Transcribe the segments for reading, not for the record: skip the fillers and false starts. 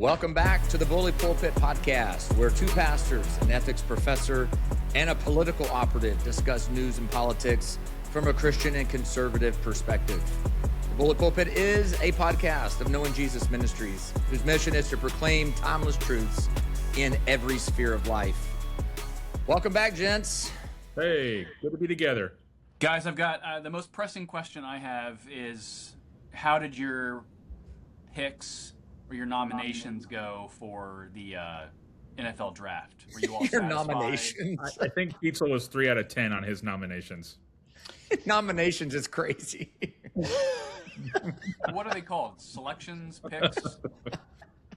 Welcome back to the Bully Pulpit Podcast, where two pastors, an ethics professor, and a political operative discuss news and politics from a Christian and conservative perspective. The Bully Pulpit is a podcast of Knowing Jesus Ministries, whose mission is to proclaim timeless truths in every sphere of life. Welcome back, gents. Hey, good to be together. Guys, I've got the most pressing question I have is, how did your picks or your nominations go for the NFL draft? Were you all Your satisfied? nominations. I think Pizza was 3 out of 10 on his nominations. Nominations is crazy. What are they called? Selections? Picks? Well,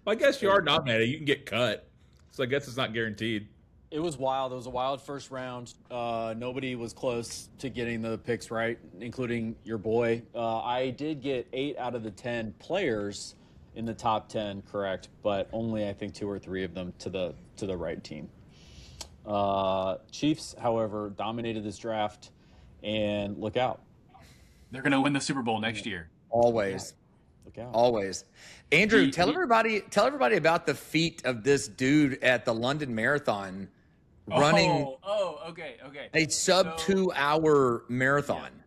I guess you are nominated. You can get cut. So I guess it's not guaranteed. It was wild. It was a wild first round. Nobody was close to getting the picks right, including your boy. I did get 8 out of the 10 players in the top 10 correct, but only I think 2 or 3 of them to the right team. Chiefs, however, dominated this draft, and look out. They're going to win the Super Bowl next year. Always. Look out. Always. Andrew, tell everybody about the feat of this dude at the London Marathon running Okay. a sub 2 hour marathon. Yeah.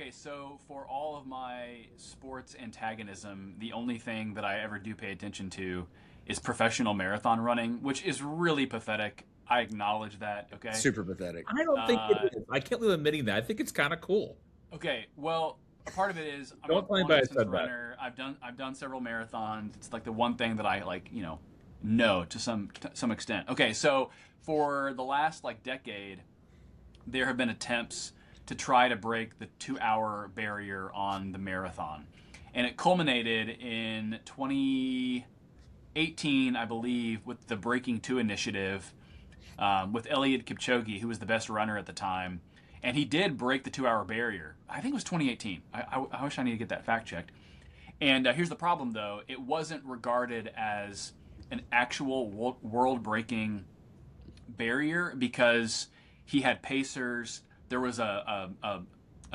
Okay, so for all of my sports antagonism, the only thing that I ever do pay attention to is professional marathon running, which is really pathetic. I acknowledge that, okay? Super pathetic. I don't think it is. I can't believe admitting that. I think it's kind of cool. Okay, well, part of it is I'm Don't a tell anybody I long-distance said that. runner. I've done several marathons. It's like the one thing that I know to some extent. Okay, so for the last decade, there have been attempts to try to break the 2-hour barrier on the marathon, and it culminated in 2018, I believe, with the Breaking 2 initiative, with Eliud Kipchoge, who was the best runner at the time. And he did break the 2-hour barrier. I think it was 2018. I wish I need to get that fact checked. And here's the problem, though. It wasn't regarded as an actual world-breaking barrier because he had pacers. There was a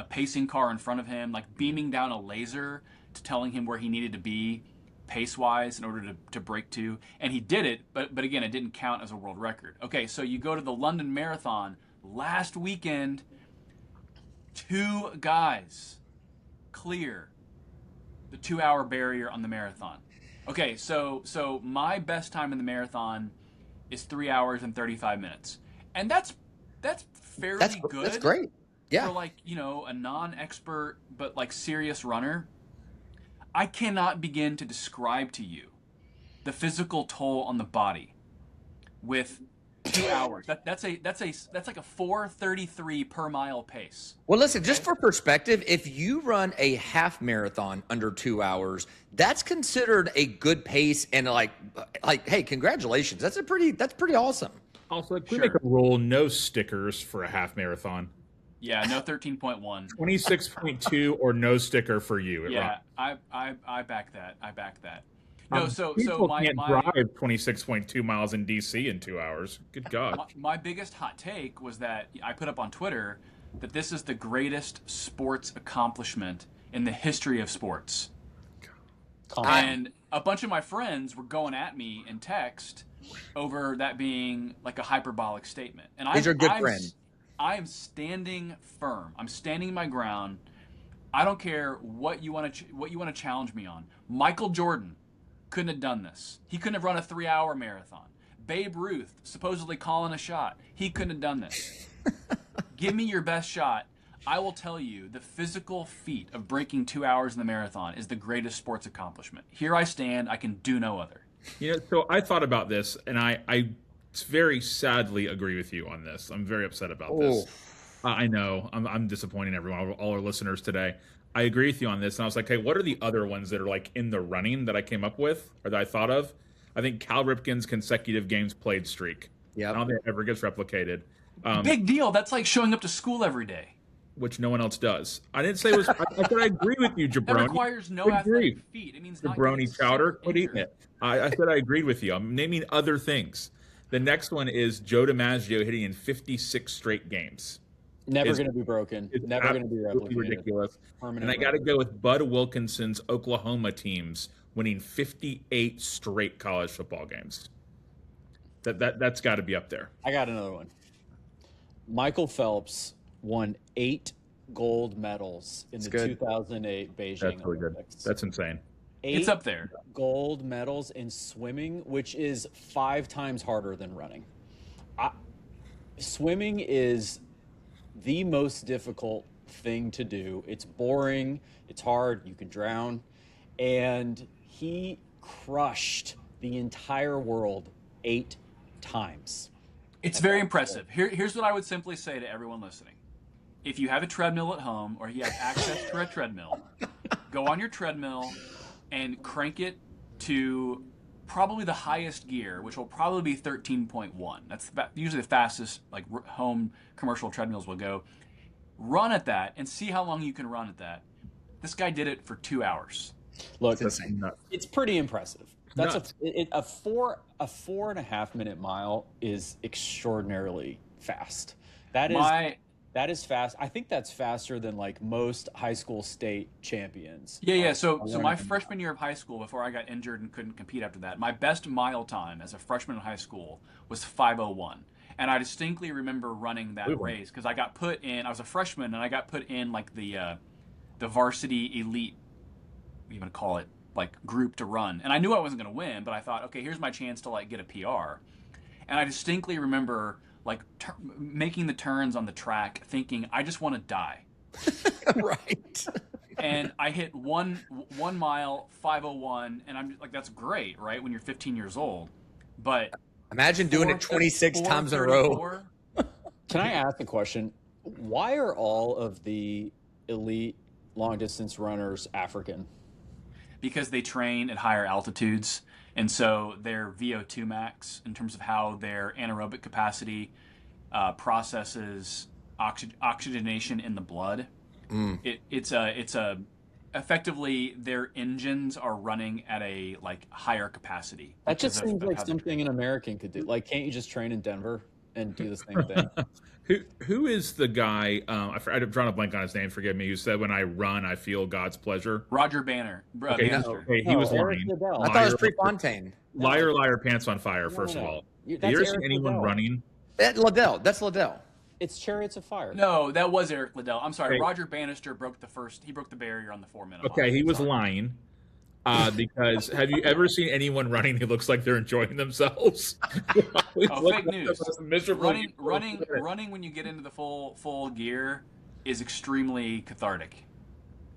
pacing car in front of him, beaming down a laser to telling him where he needed to be pace-wise in order to break 2. And he did it, but again, it didn't count as a world record. Okay, so you go to the London Marathon last weekend. 2 guys clear the 2-hour barrier on the marathon. Okay, so my best time in the marathon is 3 hours and 35 minutes, and that's fairly good. That's great. Yeah. For a non-expert but serious runner. I cannot begin to describe to you the physical toll on the body with 2 hours. That's like a 4:33 per mile pace. Well, listen, just for perspective, if you run a half marathon under 2 hours, that's considered a good pace, and hey, congratulations. That's pretty awesome. Also, can we make a rule, no stickers for a half marathon? Yeah, no 13.1. 26.2 or no sticker for you. Yeah, I back that. No, so people my can't drive 26.2 miles in DC in 2 hours. Good God. My biggest hot take was that I put up on Twitter that this is the greatest sports accomplishment in the history of sports. And a bunch of my friends were going at me in text over that being like a hyperbolic statement. And These are good friends. I am standing firm. I'm standing my ground. I don't care what you want to challenge me on. Michael Jordan couldn't have done this. He couldn't have run a 3-hour marathon. Babe Ruth supposedly calling a shot. He couldn't have done this. Give me your best shot. I will tell you the physical feat of breaking 2 hours in the marathon is the greatest sports accomplishment. Here I stand. I can do no other. So I thought about this, and I very sadly agree with you on this. I'm very upset about this. I know. I'm disappointing everyone, all our listeners today. I agree with you on this, and I was like, hey, what are the other ones that are in the running that I came up with or that I thought of? I think Cal Ripken's consecutive games played streak. Yeah, I don't think it ever gets replicated. Big deal. That's like showing up to school every day. Which no one else does. I didn't say it was. I said I agree with you, Jabroni. That requires no athletic feat. It means not Jabroni chowder. Quit eating it. I said I agreed with you. I'm naming other things. The next one is Joe DiMaggio hitting in 56 straight games. Never going to be broken. It's Never going to be replicated. ridiculous. Permanent And I got to go with Bud Wilkinson's Oklahoma teams winning 58 straight college football games. That's got to be up there. I got another one. Michael Phelps won 8 gold medals in the 2008 Beijing That's really Olympics. good. That's insane. 8 It's up there. Gold medals in swimming, which is 5 times harder than running. Swimming is the most difficult thing to do. It's boring. It's hard. You can drown. And he crushed the entire world 8 times. It's very impressive. Here's what I would simply say to everyone listening. If you have a treadmill at home or you have access to a treadmill, go on your treadmill and crank it to probably the highest gear, which will probably be 13.1. That's usually the fastest like home commercial treadmills will go. Run at that and see how long you can run at that. This guy did it for 2 hours. Look, it's pretty impressive. That's a 4.5 minute mile is extraordinarily fast. That is fast. I think that's faster than like most high school state champions. Yeah. So my freshman year of high school, before I got injured and couldn't compete after that, my best mile time as a freshman in high school was 5:01. And I distinctly remember running that race because I got put in. I was a freshman and I got put in like the varsity elite, what do you want to call it, like group to run. And I knew I wasn't going to win, but I thought, okay, here's my chance to like get a PR. And I distinctly remember like making the turns on the track thinking, I just want to die. Right. And I hit one mile, 5:01, and I'm like, that's great, right? When you're 15 years old. But imagine doing it 26 times in a row. Can I ask a question? Why are all of the elite long distance runners African? Because they train at higher altitudes. And so their VO2 max, in terms of how their anaerobic capacity processes oxygenation in the blood, it's effectively their engines are running at a like higher capacity. That just seems like something an American could do. Like, can't you just train in Denver and do the same thing? Who is the guy? I've drawn a blank on his name. Forgive me. Who said, "When I run, I feel God's pleasure"? Roger Banner. He was lying. I thought it was Prefontaine. Liar, pants on fire. First of all, have you ever seen anyone running? Liddell. That's Liddell. It's Chariots of Fire. No, that was Eric Liddell. I'm sorry. Roger Bannister broke the barrier on the 4-minute. Okay, he was lying. Because have you ever seen anyone running who looks like they're enjoying themselves? Fake news. Running when you get into the full gear is extremely cathartic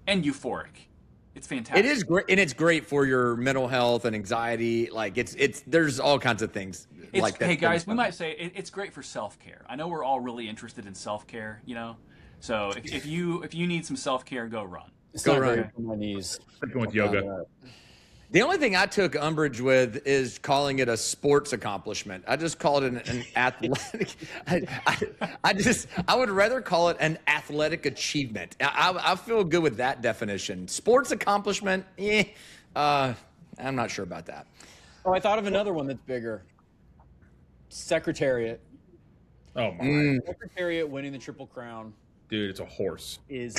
and euphoric. It's fantastic. It is great, and it's great for your mental health and anxiety. Like it's there's all kinds of things like that. Hey guys, we might say it's great for self-care. I know we're all really interested in self-care, you know. So if you need some self-care, go run. Go run. On my knees. Sticking with yoga. The only thing I took umbrage with is calling it a sports accomplishment. I just called it an athletic. I would rather call it an athletic achievement. I feel good with that definition. Sports accomplishment, I'm not sure about that. Oh, I thought of another one that's bigger. Secretariat. Oh my! Secretariat winning the Triple Crown. Dude, it's a horse. Is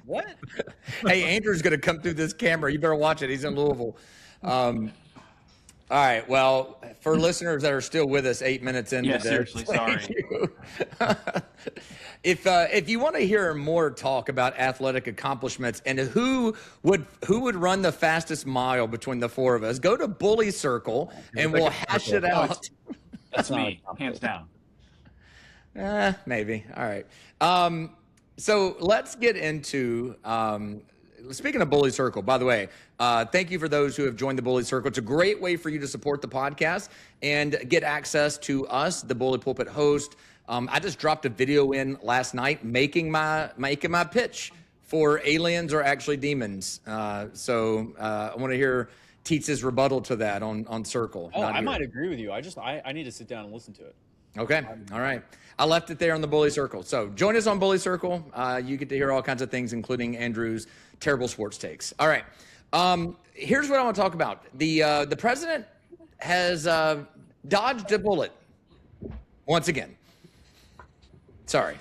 what? Hey, Andrew's going to come through this camera. You better watch it. He's in Louisville. All right. Well, for listeners that are still with us 8 minutes into this, seriously, sorry. If you want to hear more talk about athletic accomplishments and who would run the fastest mile between the four of us, go to Bully Circle and we'll hash it out. That's me, hands down. Maybe. All right. So let's get into, speaking of Bully Circle, by the way, thank you for those who have joined the Bully Circle. It's a great way for you to support the podcast and get access to us, the Bully Pulpit host. I just dropped a video in last night making my pitch for aliens are actually demons. So I want to hear Teets's rebuttal to that on Circle. Oh, I might agree with you. I need to sit down and listen to it. Okay. All right. I left it there on the Bully Circle. So join us on Bully Circle. You get to hear all kinds of things, including Andrew's terrible sports takes. All right. Here's what I want to talk about. The president has dodged a bullet once again. Sorry.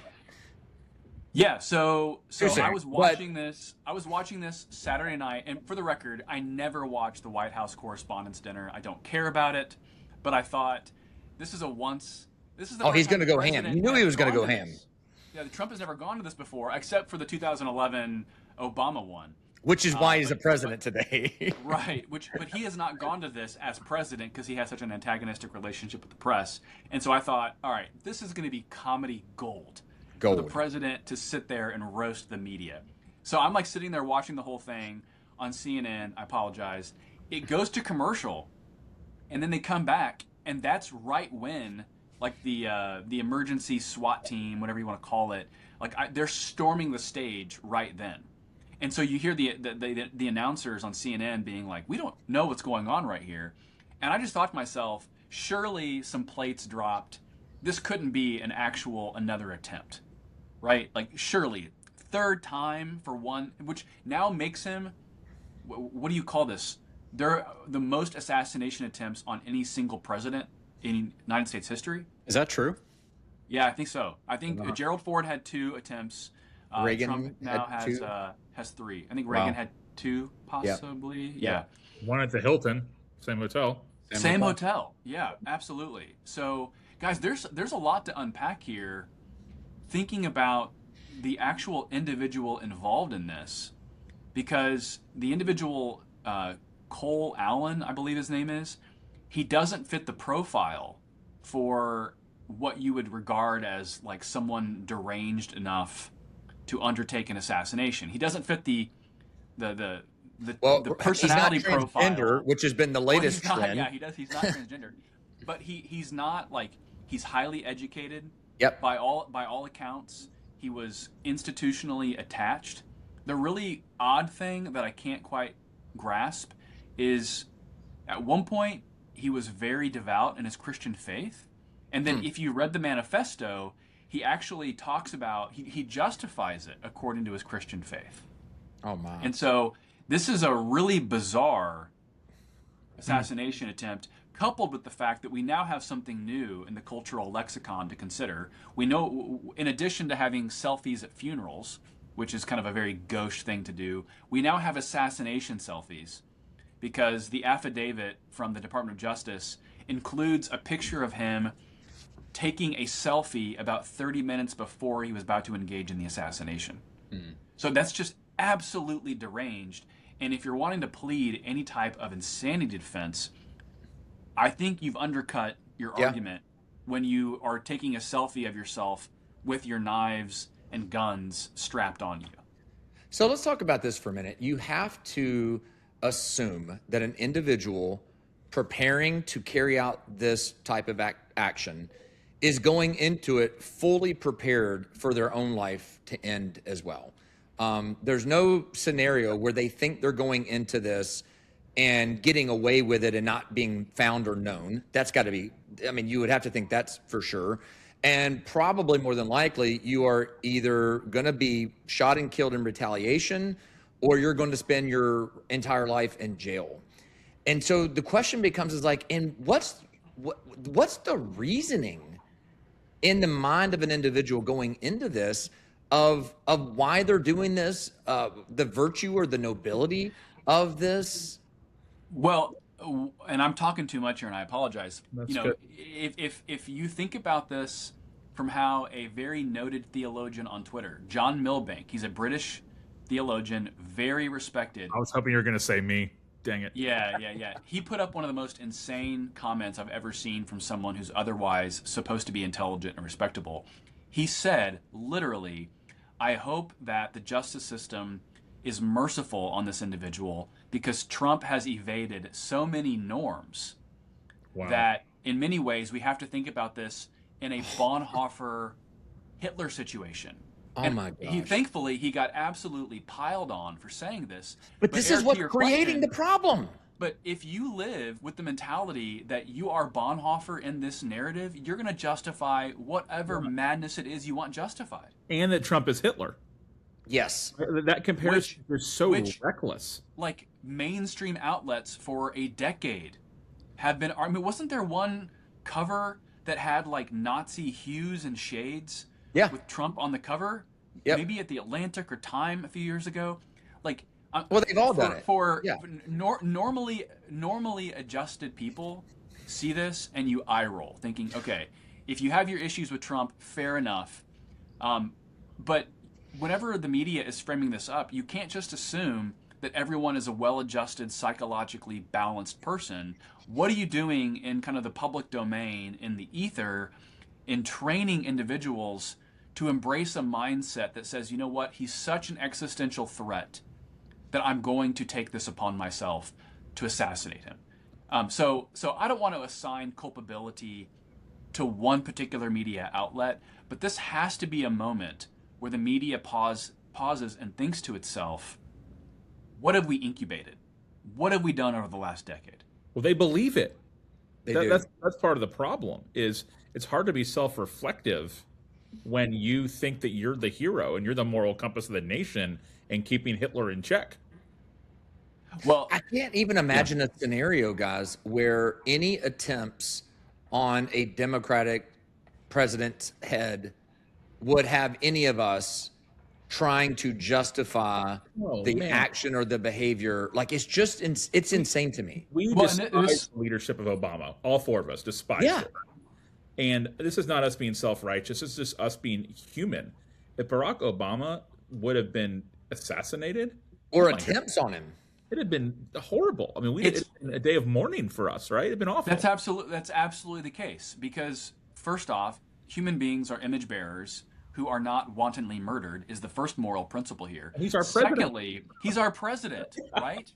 Yeah, so Interesting. I was watching this. I was watching this Saturday night, and for the record, I never watched the White House Correspondents' Dinner. I don't care about it, but I thought this is a once. This is the Oh, first he's time going to the go ham. president You knew he has was going to gone go to ham. this. Yeah, Trump has never gone to this before, except for the 2011 Obama one. Which is why he's the president today. Right, but he has not gone to this as president because he has such an antagonistic relationship with the press. And so I thought, all right, this is going to be comedy gold for the president to sit there and roast the media. So I'm like sitting there watching the whole thing on CNN. I apologize. It goes to commercial, and then they come back, and that's right when like the emergency SWAT team, whatever you want to call it, like they're storming the stage right then. And so you hear the announcers on CNN being like, we don't know what's going on right here. And I just thought to myself, surely some plates dropped. This couldn't be another attempt, right? Like, surely, third time for one, which now makes him, what do you call this? They're the most assassination attempts on any single president in United States history. Is that true? Yeah, I think so. I think Gerald Ford had 2 attempts. Reagan Trump now has 3. I think Reagan had 2, possibly. Yeah. One at the Hilton, same hotel. Same hotel. Yeah, absolutely. So, guys, there's a lot to unpack here. Thinking about the actual individual involved in this, because the individual Cole Allen, I believe his name is, he doesn't fit the profile for what you would regard as like someone deranged enough to undertake an assassination. He doesn't fit the personality profile, which has been the latest trend. Yeah, he does. He's not transgender, but he's not like, he's highly educated. Yep. By all accounts, he was institutionally attached. The really odd thing that I can't quite grasp is, at one point he was very devout in his Christian faith, and then if you read the manifesto, he actually talks about, he justifies it according to his Christian faith. Oh, my. And so this is a really bizarre assassination attempt, coupled with the fact that we now have something new in the cultural lexicon to consider. We know, in addition to having selfies at funerals, which is kind of a very gauche thing to do, we now have assassination selfies, because the affidavit from the Department of Justice includes a picture of him taking a selfie about 30 minutes before he was about to engage in the assassination. So that's just absolutely deranged. And if you're wanting to plead any type of insanity defense, I think you've undercut your argument when you are taking a selfie of yourself with your knives and guns strapped on you. So let's talk about this for a minute. You have to assume that an individual preparing to carry out this type of action is going into it fully prepared for their own life to end as well. There's no scenario where they think they're going into this and getting away with it and not being found or known. That's got to be, I mean, you would have to think that's for sure. And probably more than likely, you are either going to be shot and killed in retaliation, or you're going to spend your entire life in jail. And so the question becomes is like, and what's the reasoning in the mind of an individual going into this of why they're doing this, the virtue or the nobility of this? Well, and I'm talking too much here, and I apologize. That's good. good. If you think about this from how a very noted theologian on Twitter, John Milbank, he's a British theologian, very respected. I was hoping you were going to say me. Dang it. Yeah. He put up one of the most insane comments I've ever seen from someone who's otherwise supposed to be intelligent and respectable. He said, literally, I hope that the justice system is merciful on this individual, because Trump has evaded so many norms that in many ways we have to think about this in a Bonhoeffer Hitler situation. Oh, and my gosh. Thankfully, he got absolutely piled on for saying this. But this is what's creating the problem. But if you live with the mentality that you are Bonhoeffer in this narrative, you're going to justify whatever madness it is you want justified. And that Trump is Hitler. Yes. That comparison is so reckless. Like, mainstream outlets for a decade have been... I mean, wasn't there one cover that had, like, Nazi hues and shades Yeah. with Trump on the cover, Yep. maybe at the Atlantic or Time a few years ago. Like, Well, they've all done it. For Yeah. normally adjusted people see this and you eye roll, thinking, okay, if you have your issues with Trump, fair enough. But whenever the media is framing this up, you can't just assume that everyone is a well-adjusted, psychologically balanced person. What are you doing in kind of the public domain, in the ether, in training individuals to embrace a mindset that says, you know what, he's such an existential threat that I'm going to take this upon myself to assassinate him. So I don't want to assign culpability to one particular media outlet, but this has to be a moment where the media pauses and thinks to itself, what have we incubated? What have we done over the last decade? Well, they believe it. They do. That's part of the problem. Is it's hard to be self-reflective when you think that you're the hero and you're the moral compass of the nation and keeping Hitler in check. Well, I can't even imagine a scenario, guys, where any attempts on a Democratic president's head would have any of us trying to justify the action or the behavior. Like, it's just, it's insane to me. We despise the leadership of Obama. All four of us despise it. And this is not us being self-righteous. This is just us being human. If Barack Obama would have been assassinated, or attempts on him, it had been horrible. I mean, it's been a day of mourning for us, right? It'd been awful. That's absolutely the case. Because first off, human beings are image bearers who are not wantonly murdered is the first moral principle here. And he's our president. Secondly, he's our president, right?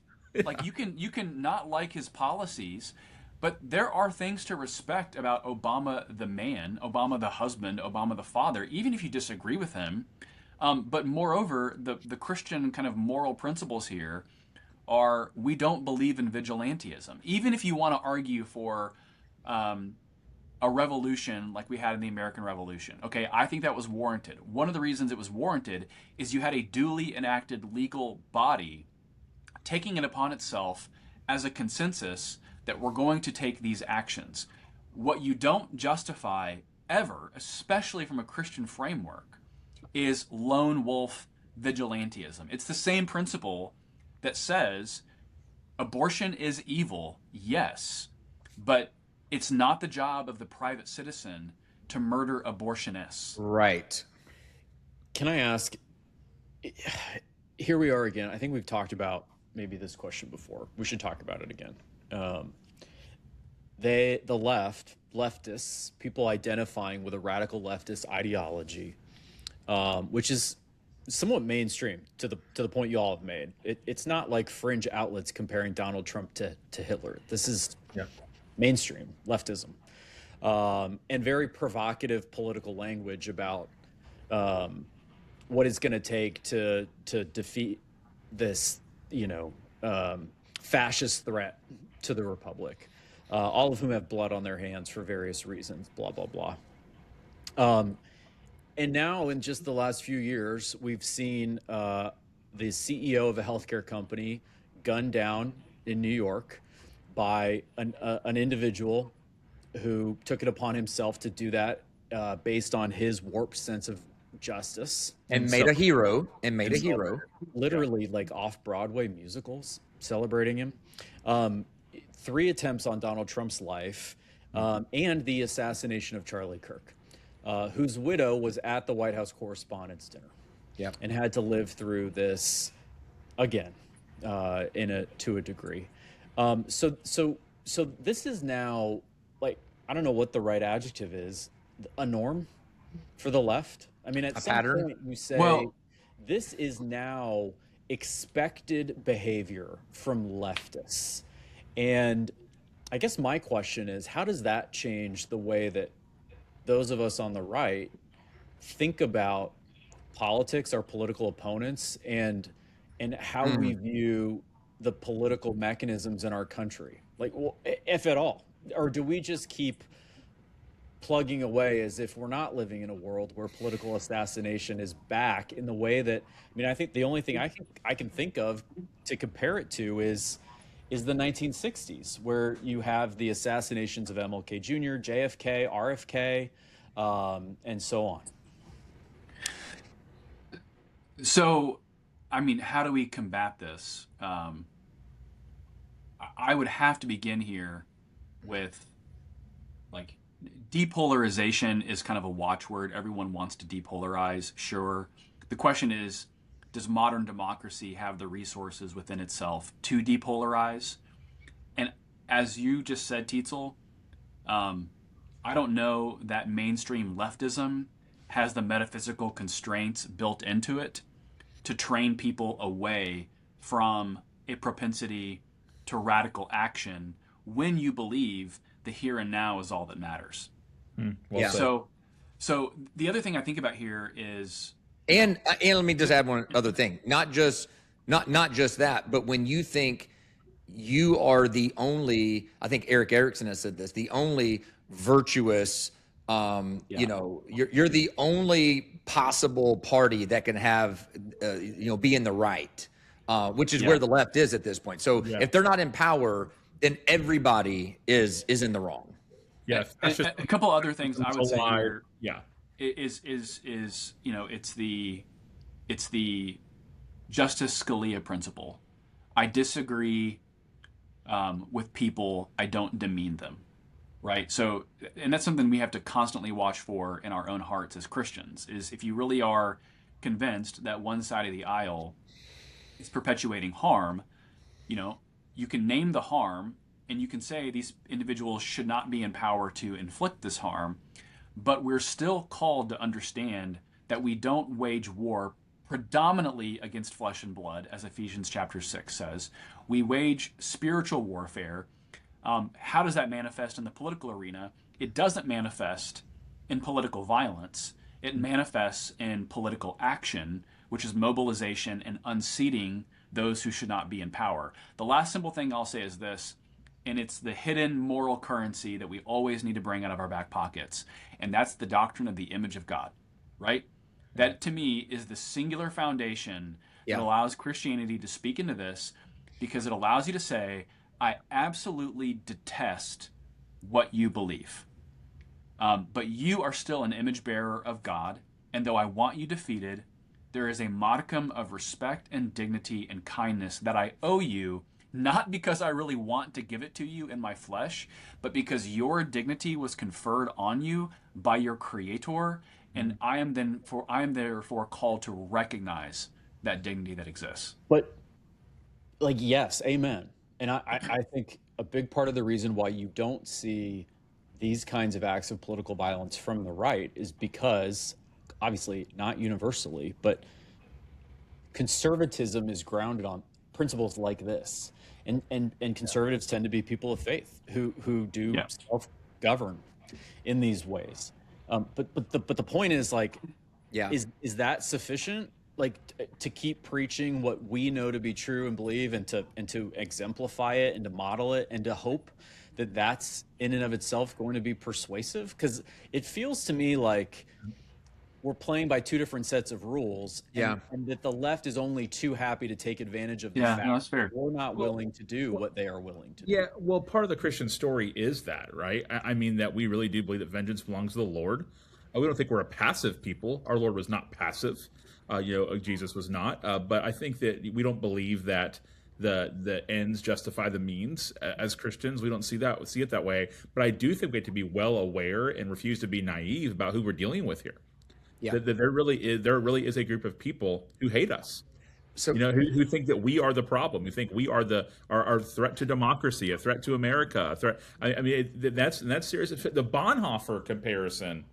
Like, you can not like his policies, but there are things to respect about Obama the man, Obama the husband, Obama the father, even if you disagree with him. But moreover, the Christian kind of moral principles here are, we don't believe in vigilantism. Even if you want to argue for a revolution like we had in the American Revolution, okay, I think that was warranted. One of the reasons it was warranted is you had a duly enacted legal body taking it upon itself as a consensus that we're going to take these actions. What you don't justify ever, especially from a Christian framework, is lone wolf vigilantism. It's the same principle that says abortion is evil, yes, but it's not the job of the private citizen to murder abortionists. Right. Can I ask, here we are again. I think we've talked about maybe this question before. We should talk about it again. The leftists, people identifying with a radical leftist ideology, which is somewhat mainstream to the point you all have made. It's not like fringe outlets comparing Donald Trump to Hitler. This is mainstream leftism, and very provocative political language about what it's going to take to defeat this, fascist threat to the republic, all of whom have blood on their hands for various reasons, blah, blah, blah. And now in just the last few years, we've seen the CEO of a healthcare company gunned down in New York by an individual who took it upon himself to do that based on his warped sense of justice. And made a hero. Literally, like off-Broadway musicals celebrating him. 3 attempts on Donald Trump's life, and the assassination of Charlie Kirk, whose widow was at the White House Correspondents' Dinner, and had to live through this again, to a degree. So this is now, like, I don't know what the right adjective is, a norm for the left. I mean, at some point you say, this is now expected behavior from leftists. And I guess my question is, how does that change the way that those of us on the right think about politics, our political opponents, and how we view the political mechanisms in our country? Like, well, if at all, or do we just keep plugging away as if we're not living in a world where political assassination is back in the way that, I mean, I think the only thing I can think of to compare it to is the 1960s, where you have the assassinations of MLK Jr., JFK, RFK, and so on. So, I mean, how do we combat this? I would have to begin here with like depolarization is kind of a watchword. Everyone wants to depolarize, sure. The question is, does modern democracy have the resources within itself to depolarize? And as you just said, Tietzel, I don't know that mainstream leftism has the metaphysical constraints built into it to train people away from a propensity to radical action when you believe the here and now is all that matters. Well Yeah. said. So the other thing I think about here is, And let me just add one other thing. Not just that, but when you think you are the only, I think Eric Erickson has said this, the only virtuous, you know, you're the only possible party that can have, you know, be in the right, which is where the left is at this point. So if they're not in power, then everybody is in the wrong. Yeah, that's just a couple other things I would say lie. here Yeah. is you know, it's the Justice Scalia principle. I disagree with people. I don't demean them, right? So, and that's something we have to constantly watch for in our own hearts as Christians. Is if you really are convinced that one side of the aisle is perpetuating harm, you know, you can name the harm and you can say these individuals should not be in power to inflict this harm, but we're still called to understand that we don't wage war predominantly against flesh and blood, as Ephesians chapter 6 says. We wage spiritual warfare. How does that manifest in the political arena? It doesn't manifest in political violence. It manifests in political action, which is mobilization and unseating those who should not be in power. The last simple thing I'll say is this, and it's the hidden moral currency that we always need to bring out of our back pockets, and that's the doctrine of the image of God, right? That to me is the singular foundation that allows Christianity to speak into this, because it allows you to say, I absolutely detest what you believe, but you are still an image bearer of God, and though I want you defeated, there is a modicum of respect and dignity and kindness that I owe you, not because I really want to give it to you in my flesh, but because your dignity was conferred on you by your Creator, and I am therefore called to recognize that dignity that exists. But like, yes, amen. And I think a big part of the reason why you don't see these kinds of acts of political violence from the right is because, obviously not universally, but conservatism is grounded on principles like this. And conservatives tend to be people of faith who do self-govern in these ways. But the point is, like, is that sufficient? Like, to keep preaching what we know to be true and believe, and to exemplify it and to model it and to hope that that's in and of itself going to be persuasive? Because it feels to me like we're playing by two different sets of rules, and that the left is only too happy to take advantage of the fact that's fair. we're not willing to do what they are willing to do. Yeah, well, part of the Christian story is that, right? I mean, that we really do believe that vengeance belongs to the Lord. We don't think we're a passive people. Our Lord was not passive. Jesus was not. But I think that we don't believe that the ends justify the means. As Christians, we don't see it that way. But I do think we have to be well aware and refuse to be naive about who we're dealing with here. Yeah. That there really is a group of people who hate us. So, who think that we are the problem, who think we are our threat to democracy, a threat to America, a threat. I mean, that's serious. The Bonhoeffer comparison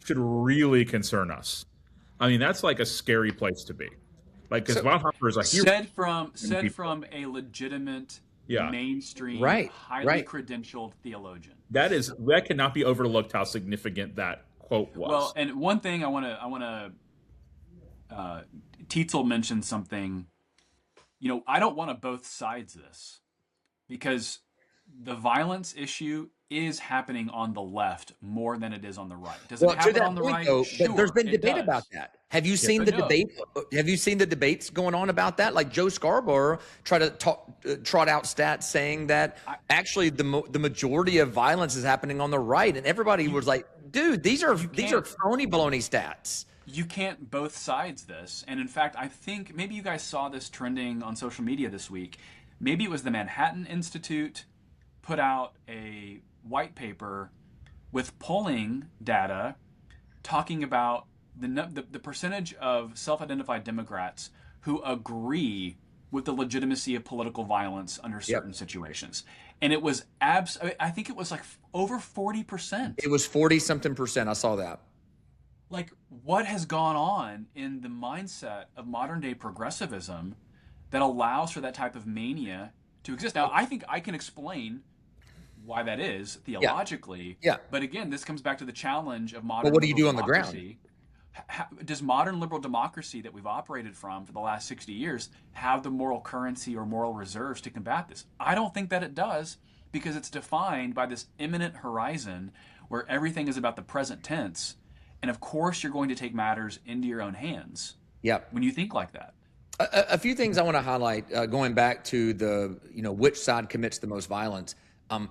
should really concern us. I mean, that's like a scary place to be, like, because Bonhoeffer is a hero. Said from a legitimate, mainstream, highly credentialed theologian. That cannot be overlooked. How significant that quote was. Well, and one thing I want to. Tietzel mentioned something. I don't want to both sides this, because the violence issue is happening on the left more than it is on the right. Does it happen on the right? Though, sure, there's been debate about that. Have you seen the debate? Have you seen the debates going on about that? Like Joe Scarborough tried to trot out stats saying that actually the majority of violence is happening on the right, and everybody was like, "Dude, these are phony baloney stats." you can't both sides this. And in fact, I think maybe you guys saw this trending on social media this week. Maybe it was the Manhattan Institute put out a white paper with polling data talking about the percentage of self-identified Democrats who agree with the legitimacy of political violence under certain situations. And it was I think it was like over 40%. It was 40-something%. I saw that. Like, what has gone on in the mindset of modern day progressivism that allows for that type of mania to exist? Now, I think I can explain why that is theologically. Yeah. But again, this comes back to the challenge of modern. Well, what do you do on the ground? Does modern liberal democracy that we've operated from for the last 60 years have the moral currency or moral reserves to combat this? I don't think that it does, because it's defined by this imminent horizon where everything is about the present tense. And of course, you're going to take matters into your own hands. When you think like that. A few things I want to highlight, going back to the, which side commits the most violence.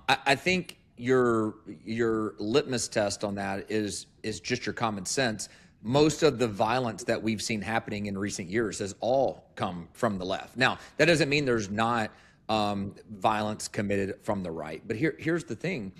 I think your litmus test on that is just your common sense. Most of the violence that we've seen happening in recent years has all come from the left. Now, that doesn't mean there's not violence committed from the right. But here's the thing.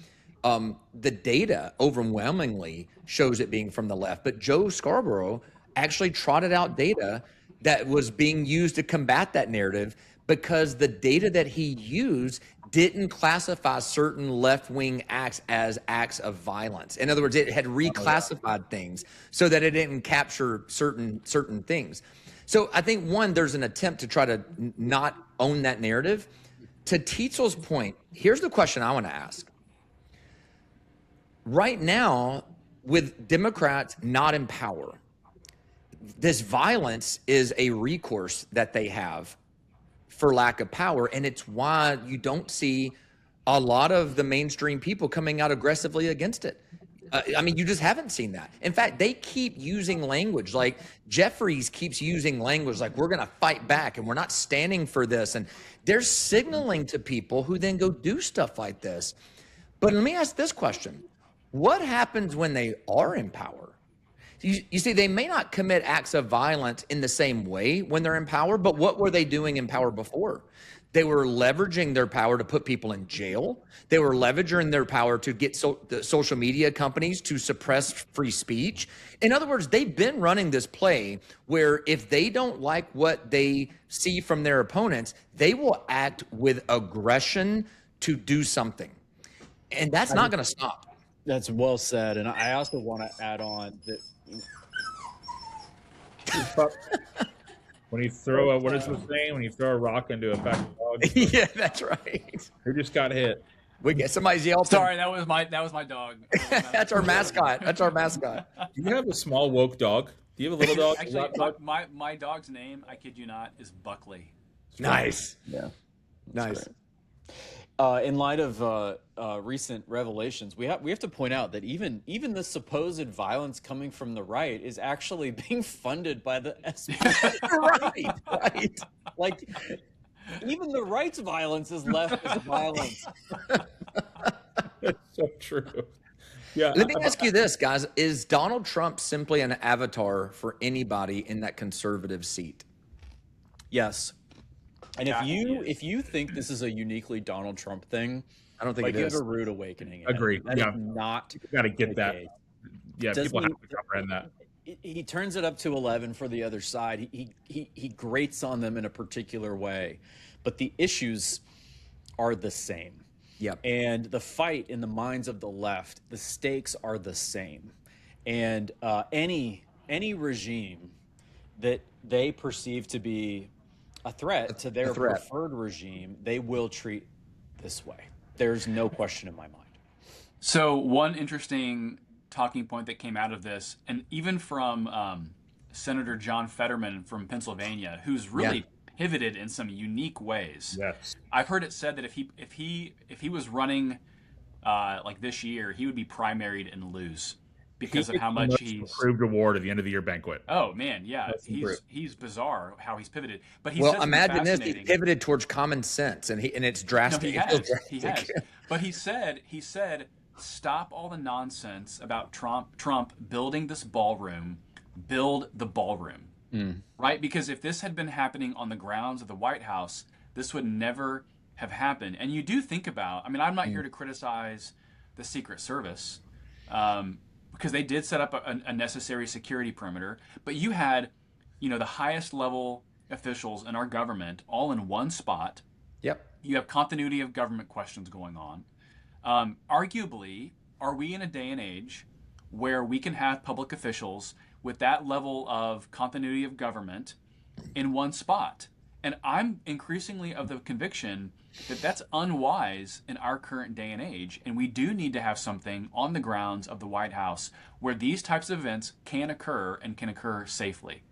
The data overwhelmingly shows it being from the left. But Joe Scarborough actually trotted out data that was being used to combat that narrative, because the data that he used didn't classify certain left-wing acts as acts of violence. In other words, it had reclassified things so that it didn't capture certain things. So I think, one, there's an attempt to try to not own that narrative. To Tietzel's point, here's the question I want to ask. Right now, with Democrats not in power, this violence is a recourse that they have for lack of power, and it's why you don't see a lot of the mainstream people coming out aggressively against it. You just haven't seen that. In fact, they keep using language like Jeffries keeps using language like, we're going to fight back and we're not standing for this. And they're signaling to people who then go do stuff like this. But let me ask this question. What happens when they are in power? You see, they may not commit acts of violence in the same way when they're in power, but what were they doing in power before? They were leveraging their power to put people in jail. They were leveraging their power to get the social media companies to suppress free speech. In other words, they've been running this play where if they don't like what they see from their opponents, they will act with aggression to do something. And that's not going to stop. That's well said. And I also want to add on that. When you throw what is the saying? When you throw a rock into a pack of dogs. Yeah, that's right. Who just got hit? We get somebody's yelling. Sorry, that was my dog. That's our mascot. That's our mascot. Do you have a small woke dog? Do you have a little dog? Actually, my dog's name, I kid you not, is Buckley. Nice. Yeah. Nice. In light of recent revelations, we have to point out that even the supposed violence coming from the right is actually being funded by the SCOTUS. Right. Like, even the right's violence is leftist violence. That's so true. Yeah. Let me ask you this, guys. Is Donald Trump simply an avatar for anybody in that conservative seat? Yes. And if you think this is a uniquely Donald Trump thing, I don't think it is. You have a rude awakening. Agree. That is not. You got to get that. Yeah, people have to comprehend that. He turns it up to 11 for the other side. He grates on them in a particular way, but the issues are the same. Yep. And the fight in the minds of the left, the stakes are the same. And any regime that they perceive to be a threat to their preferred regime, they will treat this way. There's no question in my mind. So one interesting talking point that came out of this, and even from Senator John Fetterman from Pennsylvania, who's really pivoted in some unique ways. Yes. I've heard it said that if he was running like this year, he would be primaried and lose because of how much he's approved award at the end of the year banquet. Oh man, yeah, he's bizarre how he's pivoted. But imagine this: he pivoted towards common sense, and it's drastic. No, he has. But he said, stop all the nonsense about Trump building this ballroom build the ballroom, right? Because if this had been happening on the grounds of the White House, this would never have happened. And you do think about, I mean, I'm not here to criticize the Secret Service, because they did set up a necessary security perimeter, but you had, the highest level officials in our government all in one spot. Yep. You have continuity of government questions going on. Arguably, are we in a day and age where we can have public officials with that level of continuity of government in one spot? And I'm increasingly of the conviction that that's unwise in our current day and age. And we do need to have something on the grounds of the White House where these types of events can occur and can occur safely.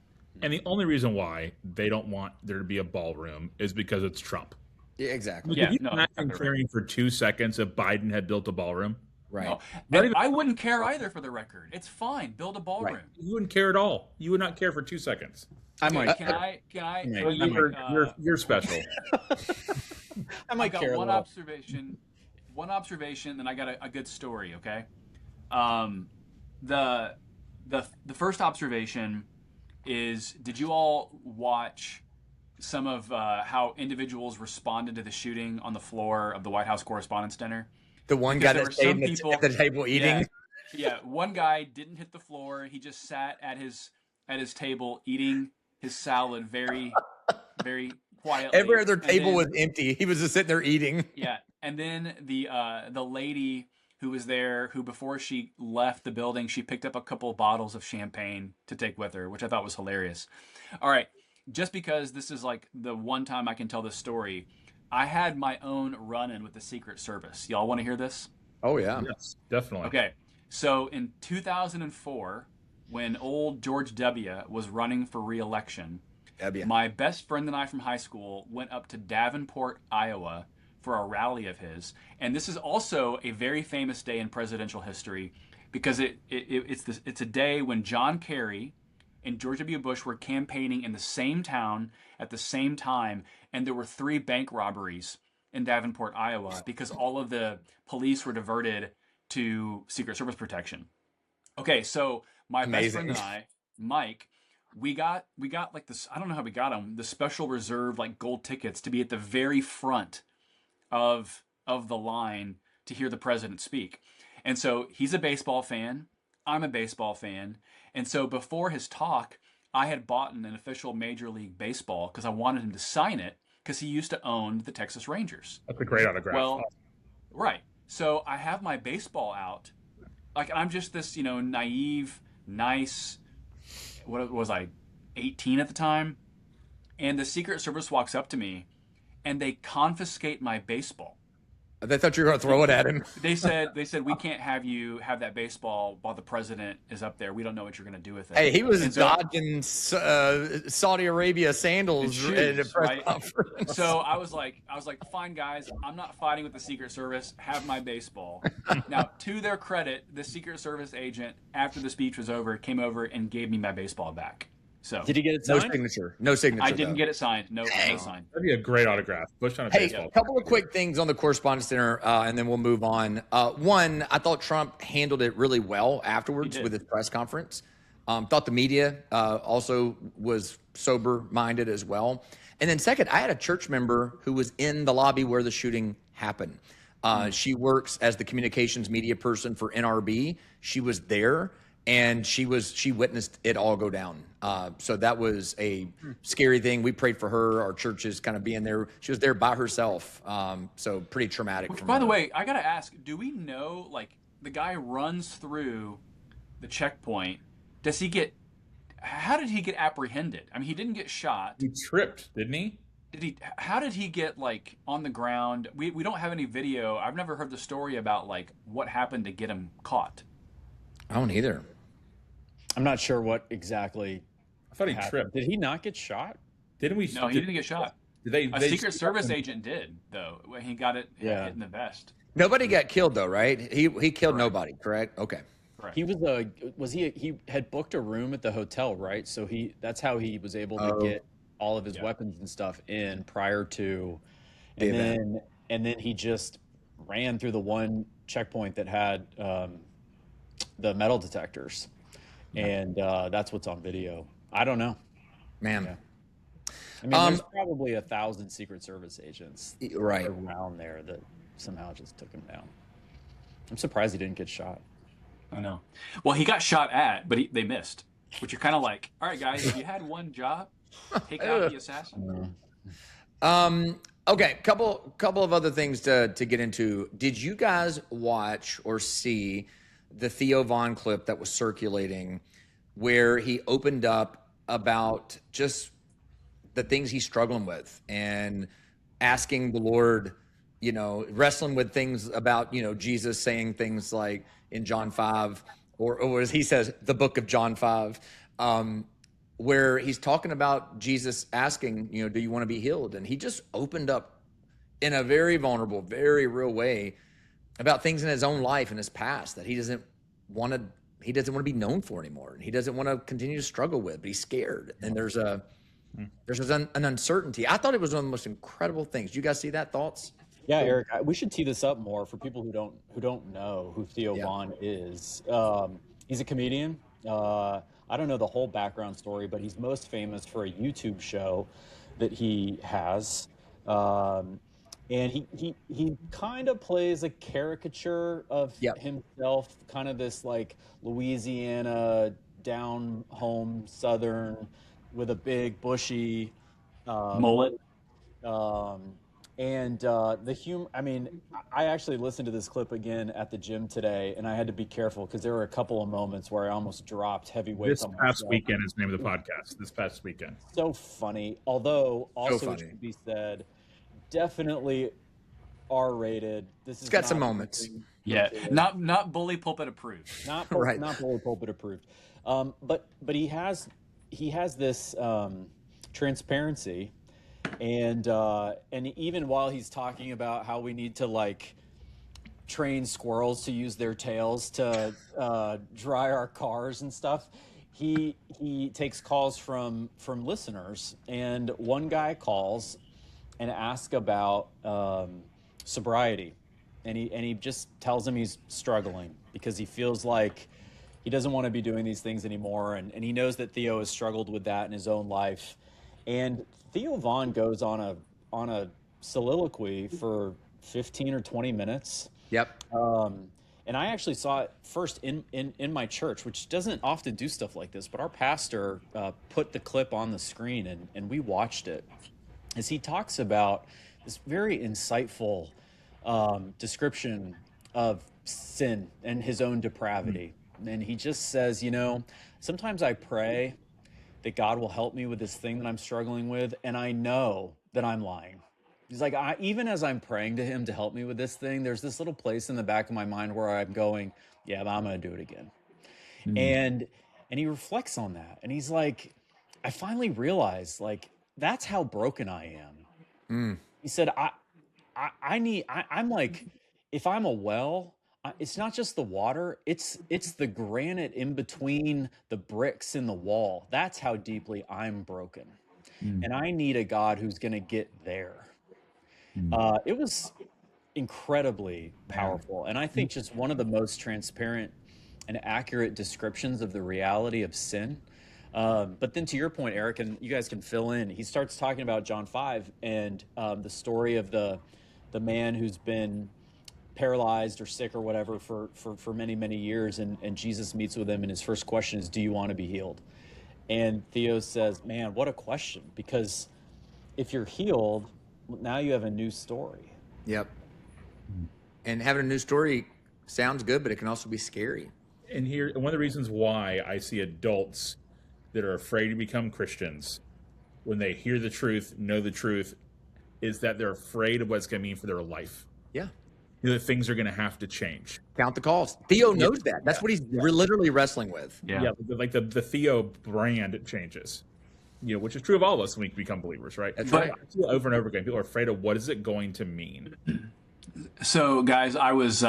And the only reason why they don't want there to be a ballroom is because it's Trump. Yeah, exactly. Yeah, Could you no, imagine exactly caring for 2 seconds if Biden had built a ballroom? Right. No. Not And even- I wouldn't care either, for the record. It's fine. Build a ballroom. Right. You wouldn't care at all. You would not care for 2 seconds. I might. Can I? Right. Well, you're special. I might I got care a one little. observation, then I got a good story. Okay. The first observation is: did you all watch some of how individuals responded to the shooting on the floor of the White House Correspondents' Dinner? The one Because guy there that were stayed some people- at the table eating. Yeah, one guy didn't hit the floor. He just sat at his table eating his salad very, very quietly. Every other And table then- was empty. He was just sitting there eating. Yeah, and then the lady who was there, who before she left the building, she picked up a couple of bottles of champagne to take with her, which I thought was hilarious. All right, just because this is like the one time I can tell this story, I had my own run-in with the Secret Service. Y'all want to hear this? Oh yeah. Yes, definitely. Okay, so in 2004, when old George W. was running for re-election, Yeah. my best friend and I from high school went up to Davenport, Iowa for a rally of his. And this is also a very famous day in presidential history because it's a day when John Kerry and George W. Bush were campaigning in the same town at the same time, and there were 3 bank robberies in Davenport, Iowa, because all of the police were diverted to Secret Service protection. Okay, so my best friend and I, Mike, we got like this, I don't know how we got them, the special reserve like gold tickets to be at the very front of the line to hear the president speak. And so he's a baseball fan, I'm a baseball fan, and so before his talk, I had bought an official Major League Baseball because I wanted him to sign it because he used to own the Texas Rangers. That's a great autograph. Well, right. So I have my baseball out, like I'm just this, naive, nice, what was I, 18 at the time? And the Secret Service walks up to me and they confiscate my baseball. They thought you were going to throw it at him. They said we can't have you have that baseball while the president is up there. We don't know what you're going to do with it. Hey, he was And so- dodging Saudi Arabia sandals And at a shoes, press right? conference. So I was like, fine guys, I'm not fighting with the Secret Service. Have my baseball. Now, to their credit, the Secret Service agent, after the speech was over, came over and gave me my baseball back. So Did he get it No signed? signature. No signature. I didn't though. get it signed. No signed. That'd be a great autograph. Bush on a Hey, baseball. a couple of quick things on the Correspondence Dinner, and then we'll move on. One, I thought Trump handled it really well afterwards did. with his press conference. Thought the media also was sober-minded as well. And then second, I had a church member who was in the lobby where the shooting happened. She works as the communications media person for NRB. She was there. And she witnessed it all go down. So that was a scary thing. We prayed for her. Our churches kind of being there. She was there by herself. So pretty traumatic. Which, for by the her. way, I gotta ask: do we know, like, the guy runs through the checkpoint? Does he get? How did he get apprehended? I mean, he didn't get shot. He tripped, didn't he? Did he? How did he get like on the ground? We don't have any video. I've never heard the story about like what happened to get him caught. I don't either. I'm not sure what exactly I thought he happened. tripped. Did he not get shot? Didn't we? No, he didn't get shot. Did they? A they- Secret Service agent did, though. When he got it Yeah. hit in the vest. Nobody got killed though, right? He killed nobody, correct? Okay. Correct. He he had booked a room at the hotel, right? So that's how he was able to get all of his weapons and stuff in prior to, and then he just ran through the one checkpoint that had the metal detectors. and that's what's on video. I don't know. Man. Yeah. I mean, there's probably 1,000 Secret Service agents Right. around there that somehow just took him down. I'm surprised he didn't get shot. I know. Well, he got shot at, but they missed. Which you're kind of like, all right, guys, if you had one job, take out the assassin. Okay, couple of other things to get into. Did you guys watch or see the Theo Von clip that was circulating where he opened up about just the things he's struggling with and asking the Lord, wrestling with things about, Jesus saying things like in John 5, or as he says, the book of John 5, where he's talking about Jesus asking, do you want to be healed? And he just opened up in a very vulnerable, very real way about things in his own life and his past that he doesn't want to be known for anymore. And he doesn't want to continue to struggle with, but he's scared. And there's an uncertainty. I thought it was one of the most incredible things. Do you guys see that? Thoughts? Yeah, Eric, we should tee this up more for people who don't know who Theo Von is. He's a comedian. I don't know the whole background story, but he's most famous for a YouTube show that he has. And he kind of plays a caricature of himself, kind of this like Louisiana down home Southern with a big bushy mullet. The humor, I mean, I actually listened to this clip again at the gym today, and I had to be careful because there were a couple of moments where I almost dropped heavy weights. This past weekend is the name of the podcast. This past weekend. So funny. Although, also it should be said, definitely R-rated. This got some moments. Yeah, not bully pulpit approved. Not bully pulpit approved. But he has this transparency. And even while he's talking about how we need to like train squirrels to use their tails to dry our cars and stuff, he takes calls from listeners. And one guy calls and asks about sobriety, and he just tells him he's struggling because he feels like he doesn't want to be doing these things anymore, and he knows that Theo has struggled with that in his own life. And Theo Von goes on a soliloquy for 15 or 20 minutes. Yep. And I actually saw it first in my church, which doesn't often do stuff like this, but our pastor put the clip on the screen, and we watched it as he talks about this very insightful description of sin and his own depravity. And he just says, sometimes I pray that God will help me with this thing that I'm struggling with, and I know that I'm lying. He's like, even as I'm praying to him to help me with this thing, there's this little place in the back of my mind where I'm going, yeah, but I'm going to do it again. And he reflects on that, and he's like, I finally realized, like, that's how broken I am. He said, I'm like, if I'm a well, it's not just the water, it's the granite in between the bricks in the wall. That's how deeply I'm broken. And I need a God who's going to get there. It was incredibly powerful. And I think just one of the most transparent and accurate descriptions of the reality of sin. But then to your point, Eric, and you guys can fill in, he starts talking about John 5 and the story of the man who's been paralyzed or sick or whatever for many, many years. And Jesus meets with him, and his first question is, do you want to be healed? And Theo says, man, what a question, because if you're healed, now you have a new story. Yep. And having a new story sounds good, but it can also be scary. And here, one of the reasons why I see adults that are afraid to become Christians when they hear the truth, know the truth, is that they're afraid of what it's going to mean for their life. Yeah. That things are going to have to change. Count the cost. Theo knows that. That's what he's literally wrestling with. Yeah, like the Theo brand changes, which is true of all of us when we become believers, right? That's right. Over and over again, people are afraid of what is it going to mean. So, guys, I was.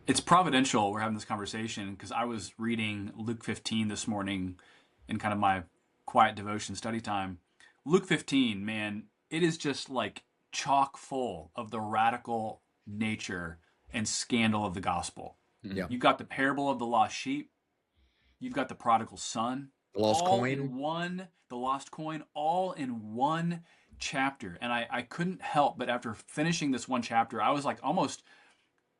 It's providential we're having this conversation because I was reading Luke 15 this morning in kind of my quiet devotion study time. Luke 15, man, it is just like chock full of the radical nature and scandal of the gospel. Yeah. You've got the parable of the lost sheep. You've got the prodigal son. The lost all coin. in one, the lost coin, all in one chapter. And I couldn't help but after finishing this one chapter, I was like almost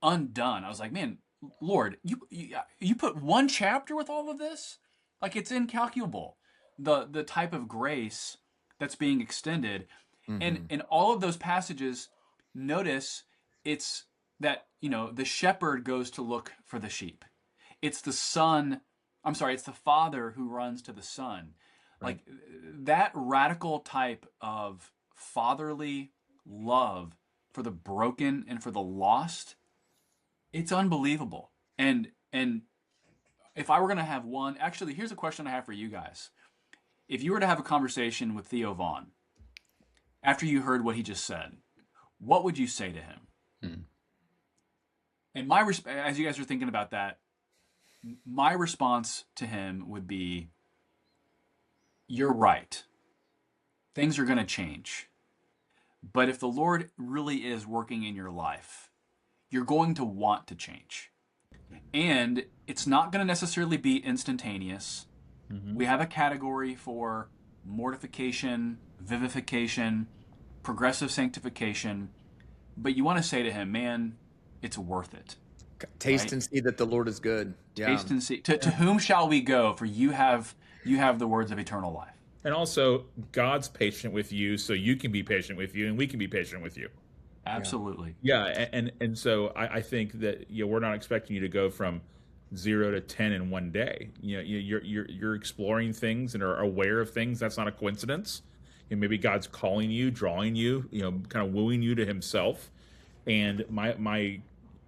undone. I was like, man, Lord, you put one chapter with all of this? Like, it's incalculable. The type of grace that's being extended. And in all of those passages, notice it's that, the shepherd goes to look for the sheep. It's the son, it's the father who runs to the son. Right. Like, that radical type of fatherly love for the broken and for the lost, it's unbelievable. And if I were going to have one, actually, here's a question I have for you guys. If you were to have a conversation with Theo Vaughn, after you heard what he just said, what would you say to him? And as you guys are thinking about that, my response to him would be, you're right. Things are going to change. But if the Lord really is working in your life, you're going to want to change. And it's not going to necessarily be instantaneous. We have a category for mortification, vivification, progressive sanctification. But you want to say to him, man, it's worth it. Taste right? and see that the Lord is good. Yeah. Taste and see. To whom shall we go? For you have the words of eternal life. And also, God's patient with you, so you can be patient with you, and we can be patient with you. Absolutely. Yeah, and so I think that we're not expecting you to go from 0 to 10 in one day. You're exploring things and are aware of things. That's not a coincidence. And maybe God's calling you, drawing you, kind of wooing you to Himself. And my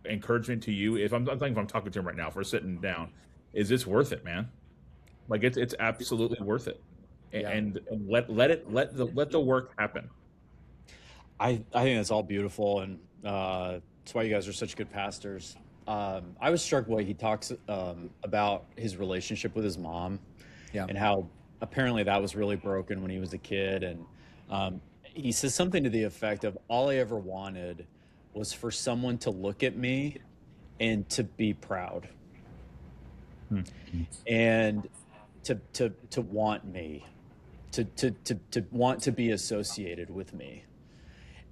encouragement to you, if I'm talking to him right now, if we're sitting down, is it's worth it, man. Like it's absolutely worth it. And let the work happen. I think that's all beautiful, and that's why you guys are such good pastors. I was struck by he talks about his relationship with his mom, and how apparently that was really broken when he was a kid. And he says something to the effect of, all I ever wanted was for someone to look at me and to be proud, and to want me, to want to be associated with me.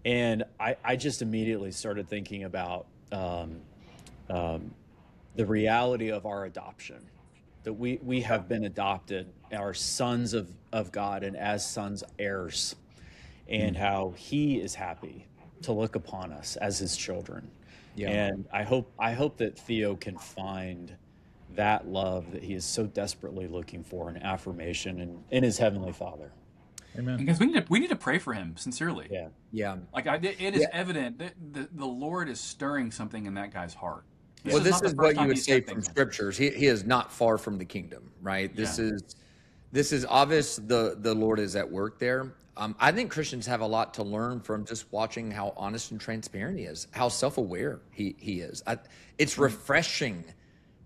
And I just immediately started thinking about the reality of our adoption, that we have been adopted, our sons of God, and as sons, heirs, and how He is happy to look upon us as His children. And I hope that Theo can find that love that he is so desperately looking for, an affirmation in his Heavenly Father. Amen. Because we need to pray for him sincerely. Yeah. Like it is evident that the Lord is stirring something in that guy's heart. This is what you would say from scriptures. He is not far from the kingdom, right? This is obvious. The Lord is at work there. I think Christians have a lot to learn from just watching how honest and transparent he is, how self-aware he is. It's refreshing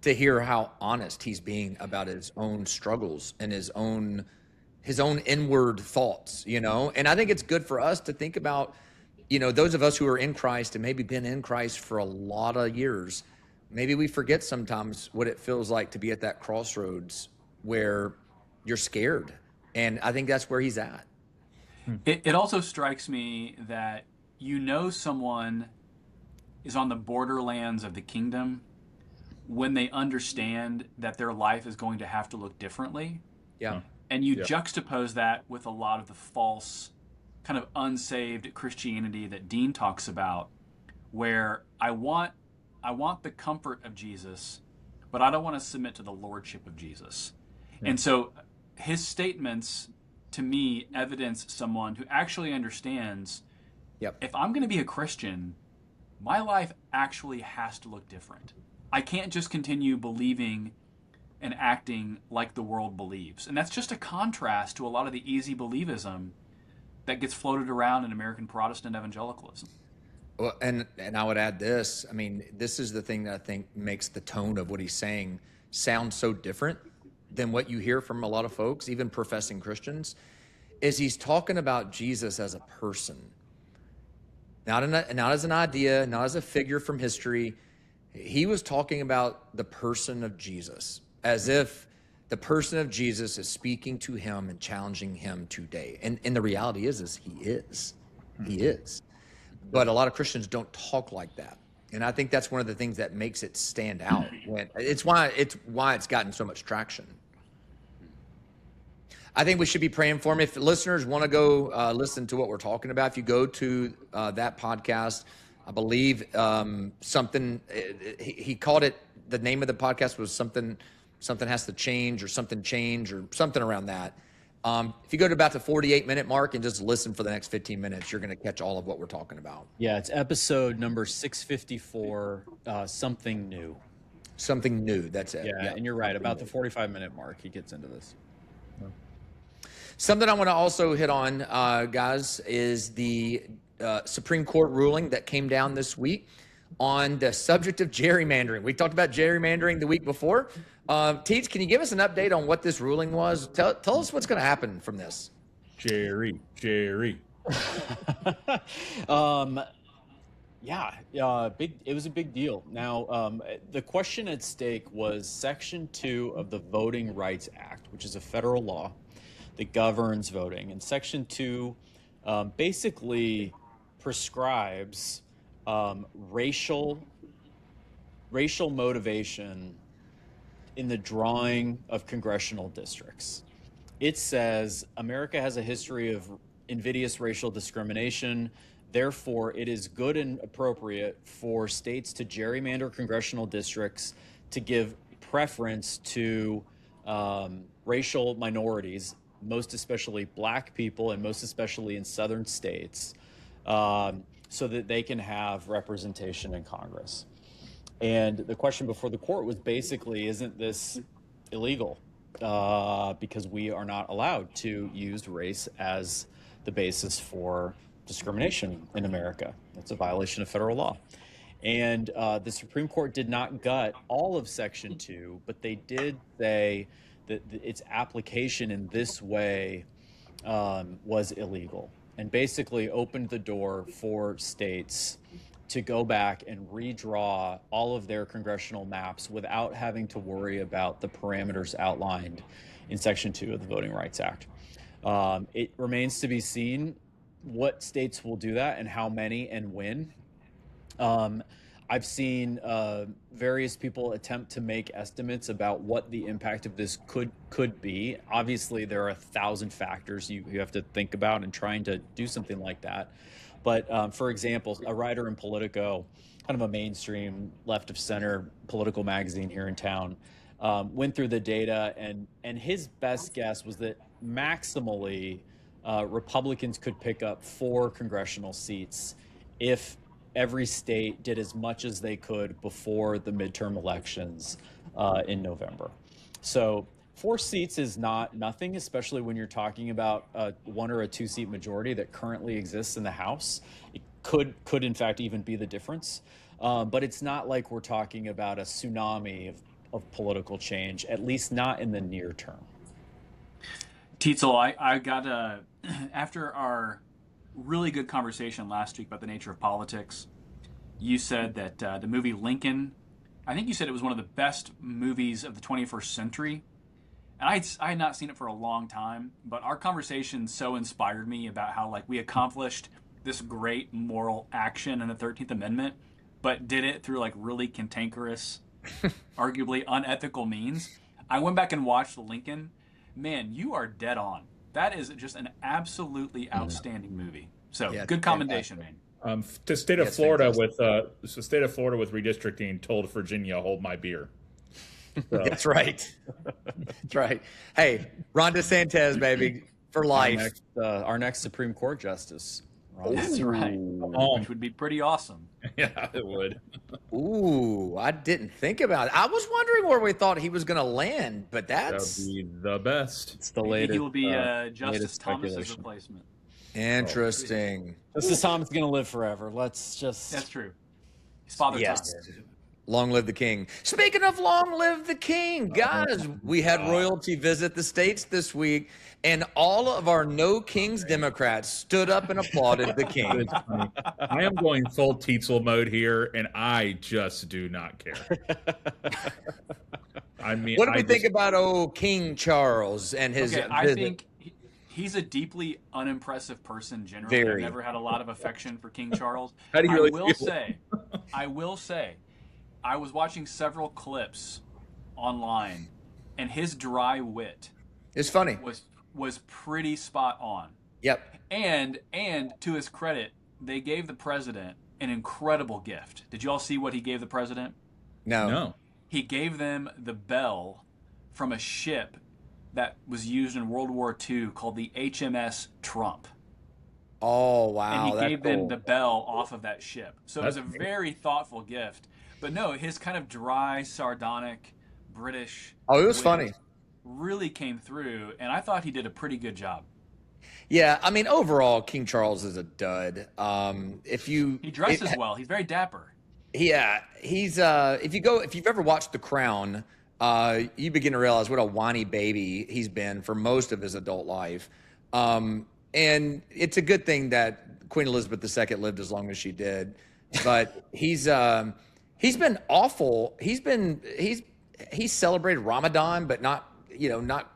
to hear how honest he's being about his own struggles and his own inward thoughts, And I think it's good for us to think about, those of us who are in Christ and maybe been in Christ for a lot of years. Maybe we forget sometimes what it feels like to be at that crossroads where you're scared. And I think that's where he's at. It also strikes me that someone is on the borderlands of the kingdom when they understand that their life is going to have to look differently. Yeah. And you juxtapose that with a lot of the false, kind of unsaved Christianity that Dean talks about, where I want the comfort of Jesus, but I don't want to submit to the lordship of Jesus. Yeah. And so his statements, to me, evidence someone who actually understands, if I'm going to be a Christian, my life actually has to look different. I can't just continue believing and acting like the world believes. And that's just a contrast to a lot of the easy believism that gets floated around in American Protestant evangelicalism. Well, and I would add this. I mean, this is the thing that I think makes the tone of what he's saying sound so different than what you hear from a lot of folks, even professing Christians, is he's talking about Jesus as a person. Not as an idea, not as a figure from history. He was talking about the person of Jesus, as if The person of Jesus is speaking to him and challenging him today. And the reality is he is. He is. But a lot of Christians don't talk like that. And I think that's one of the things that makes it stand out. It's why it's gotten so much traction. I think we should be praying for him. If listeners want to go listen to what we're talking about, if you go to that podcast, I believe something, he called it, the name of the podcast was something has to change or something around that. If you go to about the 48-minute mark and just listen for the next 15 minutes, you're going to catch all of what we're talking about. Yeah, it's episode number 654, Something New. Something new, that's it. Yeah, and you're right. About the 45-minute mark, he gets into this. Something I want to also hit on, guys, is the Supreme Court ruling that came down this week on the subject of gerrymandering. We talked about gerrymandering the week before. Teets, can you give us an update on what this ruling was? Tell us what's going to happen from this. Jerry. It was a big deal. Now, the question at stake was Section 2 of the Voting Rights Act, which is a federal law that governs voting. And Section 2 basically prescribes racial motivation in the drawing of congressional districts. It says America has a history of invidious racial discrimination. Therefore, it is good and appropriate for states to gerrymander congressional districts to give preference to racial minorities, most especially black people, and most especially in southern states, so that they can have representation in Congress. And the question before the court was basically, isn't this illegal? Because we are not allowed to use race as the basis for discrimination in America. That's a violation of federal law. And the Supreme Court did not gut all of Section 2, but they did say that its application in this way was illegal, and basically opened the door for states to go back and redraw all of their congressional maps without having to worry about the parameters outlined in Section 2 of the Voting Rights Act. It remains to be seen what states will do that and how many and when. I've seen various people attempt to make estimates about what the impact of this could be. Obviously, there are 1,000 factors you have to think about in trying to do something like that. But for example, a writer in Politico, kind of a mainstream left of center political magazine here in town, went through the data, and his best guess was that maximally Republicans could pick up 4 congressional seats if every state did as much as they could before the midterm elections in November. So 4 seats is not nothing, especially when you're talking about a 1 or a 2 seat majority that currently exists in the House. It could in fact even be the difference. But it's not like we're talking about a tsunami of political change, at least not in the near term. Tietzel, I got after our really good conversation last week about the nature of politics, you said that the movie Lincoln, I think you said it was one of the best movies of the 21st century. And I had not seen it for a long time, but our conversation so inspired me about how like we accomplished this great moral action in the 13th Amendment, but did it through like really cantankerous, arguably unethical means. I went back and watched Lincoln. Man, you are dead on. That is just an absolutely outstanding movie. So good commendation, man. The state of Florida with redistricting told Virginia, "Hold my beer." So. That's right. That's right. Hey, Ron DeSantis, baby, for life. Our next Supreme Court justice. Ron. That's right. Which would be pretty awesome. Yeah, it would. Ooh, I didn't think about it. I was wondering where we thought he was going to land, but that would be the best. It's the Maybe latest. He will be Justice Thomas's replacement. Interesting. Justice Thomas is going to live forever. Let's just. That's true. His father. Yes. Long live the king. Speaking of long live the king, guys, we had royalty visit the states this week, and all of our no kings Democrats stood up and applauded the king. I am going full Tietzel mode here, and I just do not care. I mean, What do we think about King Charles and his Okay, I visit? think he's a deeply unimpressive person generally. Very. I've never had a lot of affection for King Charles. How do you really I will say, I was watching several clips online, and his dry wit It's funny. was pretty spot on. Yep. And to his credit, they gave the president an incredible gift. Did you all see what he gave the president? No. He gave them the bell from a ship that was used in World War II called the HMS Trump. Oh, wow. And he gave them the bell off of that ship. So it was a very thoughtful gift. But no, his kind of dry, sardonic, British Oh, it was wit funny. really came through, and I thought he did a pretty good job. Yeah, I mean, overall, King Charles is a dud. He dresses well. He's very dapper. Yeah, he's if you've ever watched The Crown, you begin to realize what a whiny baby he's been for most of his adult life. And it's a good thing that Queen Elizabeth II lived as long as she did. But he's been awful. He's celebrated Ramadan, but not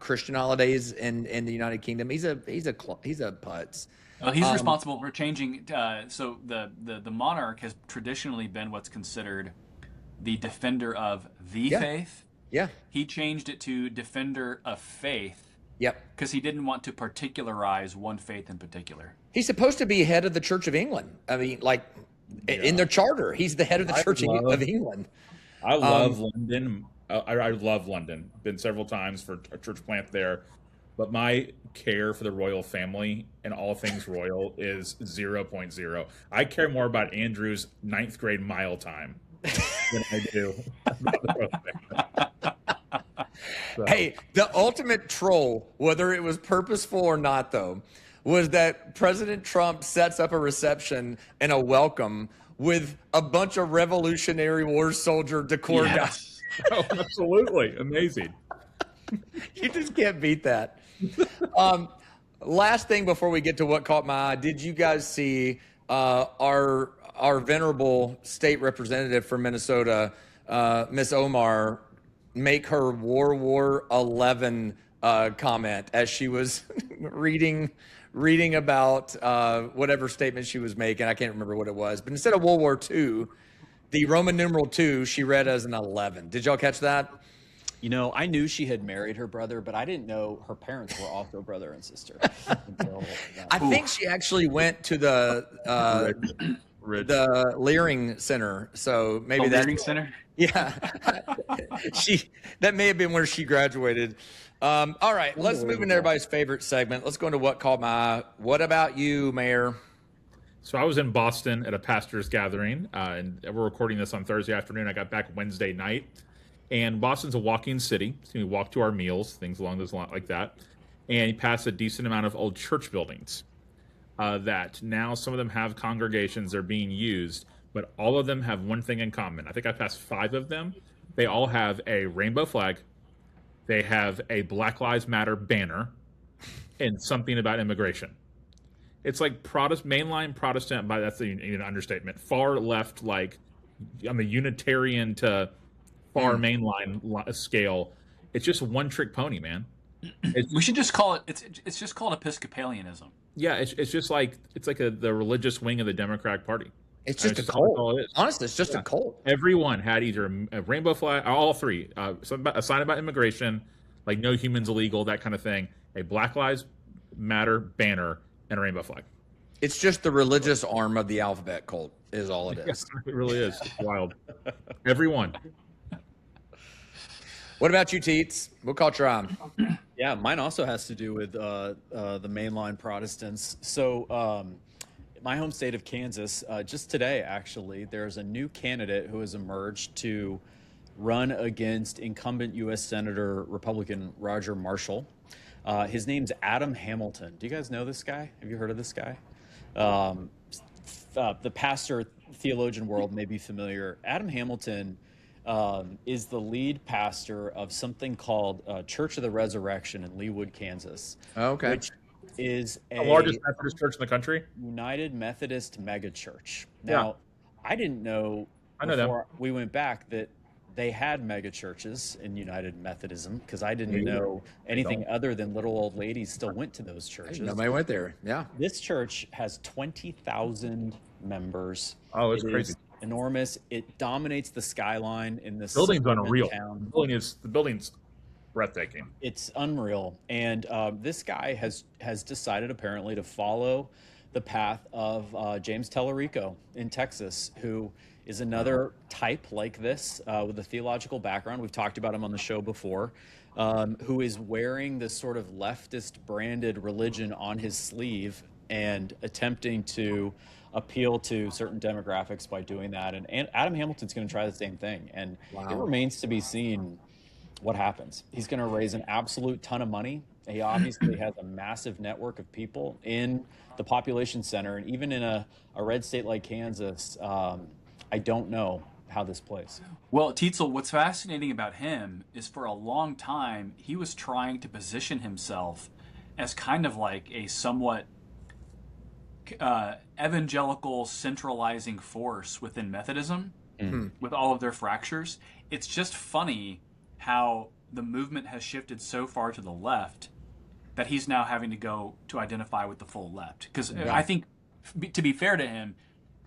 Christian holidays in the United Kingdom. He's a putz. Well, he's responsible for changing. So the monarch has traditionally been what's considered the defender of the faith. Yeah. He changed it to defender of faith. Yep. Because he didn't want to particularize one faith in particular. He's supposed to be head of the Church of England. I mean, in their charter, he's the head of the Church of England. I love London. I love London. Been several times for a church plant there. But my care for the royal family and all things royal is 0.0. I care more about Andrew's 9th grade mile time than I do about the royal family. So. Hey, the ultimate troll, whether it was purposeful or not, though, was that President Trump sets up a reception and a welcome with a bunch of Revolutionary War soldier decor guys. Oh, absolutely. Amazing. You just can't beat that. Last thing before we get to what caught my eye, did you guys see our venerable state representative from Minnesota, Miss Omar, make her World War XI comment as she was reading about whatever statement she was making? I can't remember what it was, but instead of World War II, the Roman numeral 2 she read as an 11. Did y'all catch that? I knew she had married her brother, but I didn't know her parents were also brother and sister. I think she actually went to the Leering Center, so maybe the that's Leering Center. Yeah, that may have been where she graduated. All right, let's move into everybody's favorite segment. Let's go into what caught my eye. What about you, Mayor? So I was in Boston at a pastor's gathering, and we're recording this on Thursday afternoon. I got back Wednesday night. And Boston's a walk-in city, so we walk to our meals, things along those lines like that. And you pass a decent amount of old church buildings that now some of them have congregations that are being used, but all of them have one thing in common. I think I passed 5 of them. They all have a rainbow flag. They have a Black Lives Matter banner and something about immigration. It's like mainline Protestant, but that's an understatement. Far left, I'm a Unitarian to far mainline scale. It's just one trick pony, man. We should just call it. It's just called Episcopalianism. Yeah, it's just like the religious wing of the Democratic Party. It's just a cult. Honestly, it's just a cult. Everyone had either a rainbow flag, all 3, a sign about immigration, like no humans illegal, that kind of thing, a Black Lives Matter banner, and a rainbow flag. It's just the religious arm of the alphabet cult is all it is. It really is. It's wild. Everyone. What about you, Teets? What caught your eye? Yeah, mine also has to do with the mainline Protestants. So my home state of Kansas, just today, actually, there's a new candidate who has emerged to run against incumbent U.S. Senator Republican Roger Marshall. His name's Adam Hamilton. Do you guys know this guy? Have you heard of this guy? The pastor, theologian world may be familiar. Adam Hamilton is the lead pastor of something called Church of the Resurrection in Leawood, Kansas. Okay. Which is the largest Methodist church in the country. United Methodist megachurch. Now, I didn't know before we went back that they had mega churches in United Methodism, because I didn't know anything other than little old ladies still went to those churches. Nobody went there. Yeah. This church has 20,000 members. Oh, it's It crazy. is enormous. It dominates the skyline in this Building's suburban unreal. town. The building's breathtaking. It's unreal. And this guy has decided apparently to follow the path of James Tellerico in Texas, who is another type like this with a theological background. We've talked about him on the show before, who is wearing this sort of leftist branded religion on his sleeve and attempting to appeal to certain demographics by doing that. And Adam Hamilton's going to try the same thing. And it remains to be seen what happens. He's going to raise an absolute ton of money. He obviously has a massive network of people in the population center. And even in a red state like Kansas, I don't know how this plays. Well, Tietzel, what's fascinating about him is for a long time, he was trying to position himself as kind of like a somewhat evangelical centralizing force within Methodism, with all of their fractures. It's just funny how the movement has shifted so far to the left that he's now having to go to identify with the full left. Because I think, to be fair to him,